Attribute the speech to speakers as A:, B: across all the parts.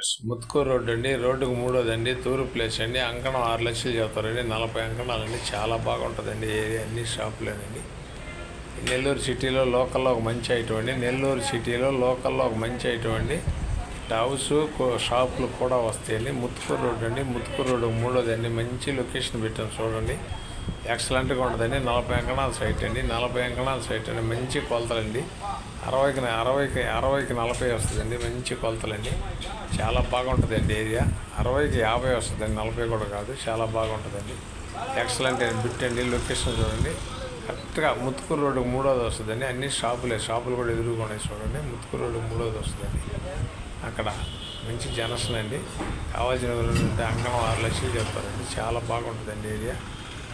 A: Friends Muthukur road అండి. రోడ్డుకు మూడోదండి. తూర్పు ప్లేస్ అండి. అంకణం 6 లక్షలు చెప్తారండి. 40 అంకణాలండి. చాలా బాగుంటుందండి ఏరియా. అన్ని షాపులేనండి. నెల్లూరు సిటీలో లోకల్లో ఒక మంచి ఐటమ్ అండి. నెల్లూరు సిటీలో లోకల్లో ఒక మంచి ఐటమ్ అండి. హౌస్ షాపులు కూడా వస్తాయండి. ముత్కూరు రోడ్డు అండి. ముత్కూరు రోడ్డు మూడోదండి. మంచి లొకేషన్ పెట్టాను చూడండి. ఎక్సలెంట్గా ఉంటుందండి. 40 అంకణాల సైట్ అండి. 40 అంకణాల సైట్ అండి. మంచి కొలతలండి. 60కి 40 వస్తుందండి. మంచి కొలతలండి. చాలా బాగుంటుందండి ఏరియా. 60కి 50 వస్తుందండి. 40 కూడా కాదు. చాలా బాగుంటుందండి. ఎక్సలెంట్ అండి. బిట్ అండి. లొకేషన్ చూడండి. కరెక్ట్గా ముత్కూరు రోడ్డుకు మూడోది వస్తుందండి. అన్ని షాపులు కూడా ఎదురుకున్నాయి చూడండి. ముత్కూరు రోడ్డుకు మూడోది వస్తుందండి. అక్కడ మంచి జనరషన్ అండి. కావాల్సిన ఎవరైనా ఉంటే అంకణం 6 లక్షలు చెప్తారండి. చాలా బాగుంటుందండి ఏరియా.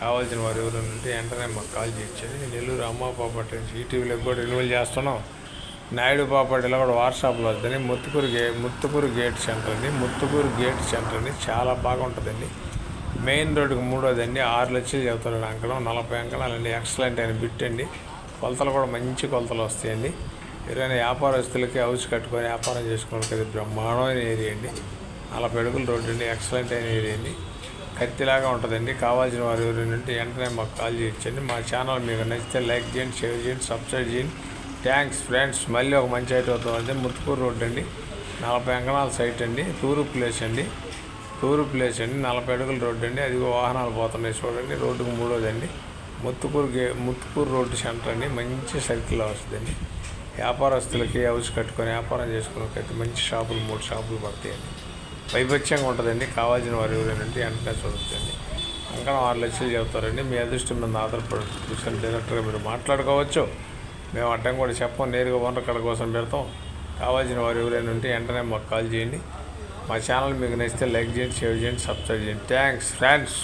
A: కావాల్సిన వారు ఎవరైనా ఉంటే వెంటనే మాకు కాల్ చేయొచ్చండి. నెల్లూరు అమ్మ ప్రాపర్టీ ఈటీవీలకు కూడా రెన్యువల్ చేస్తున్నాం. నాయుడు ప్రాపర్టీలో కూడా వాట్సాప్లో వద్దని ముత్తుకూరు గేట్ సెంటర్ అండి. ముత్తుకూరు గేట్ సెంటర్ అండి. చాలా బాగుంటుందండి. మెయిన్ రోడ్డుకు మూడోదండి. 6 లక్షలు చెప్తారండి అంకణం. 40 అంకణాలండి. ఎక్సలెంట్ అయిన బిట్ అండి. కొలతలు కూడా మంచి కొలతలు వస్తాయండి. ఎవరైనా వ్యాపారస్తులకి హౌస్ కట్టుకొని వ్యాపారం చేసుకోవడానికి అది బ్రహ్మాండమైన ఏరియా అండి. 40 అడుగుల రోడ్డు అండి. ఎక్సలెంట్ అయిన ఏరియా అండి. కత్తిలాగా ఉంటుందండి. కావాల్సిన వారు ఎవరైనా ఉంటే వెంటనే మాకు కాల్ చేయొచ్చండి. మా ఛానల్ మీకు నచ్చితే లైక్ చేయండి, షేర్ చేయండి, సబ్స్క్రైబ్ చేయండి. Thanks friends. మళ్ళీ ఒక మంచి ఐటమ్ అవుతుంది. ముత్తుకూరు రోడ్డు అండి. 40 అంకణాల సైట్ అండి. తూర్పు ప్లేస్ అండి. 40 అడుగుల రోడ్డు అండి. అది వాహనాలు పోతున్నాయి చూడండి. రోడ్డుకు మూడోదండి. ముత్తుకూరు రోడ్డు సెంటర్ అండి. మంచి సర్కిల్లో వస్తుందండి. వ్యాపారస్తులకి హౌస్ కట్టుకొని వ్యాపారం చేసుకున్నకైతే మంచి షాపులు 3 షాపులు పడతాయండి. వైభత్యంగా ఉంటుందండి. కావాల్సిన వారు ఎవరైనా ఉంటే వెంటనే చూడొచ్చండి. అంకణం 6 లక్షలు చెప్తారండి. మీ అదృష్టం మీద ఆధారపడి కూర్చొని డైరెక్ట్గా మీరు మాట్లాడుకోవచ్చు. మేము అడ్డం కూడా చెప్పం. నేరుగా ఓనర్ కడ కోసం పెడతాం. కావాల్సిన వారు ఎవరైనా ఉంటే వెంటనే మాకు కాల్ చేయండి. మా ఛానల్ మీకు నచ్చితే లైక్ చేయండి, షేర్ చేయండి, సబ్స్క్రైబ్ చేయండి. Thanks friends.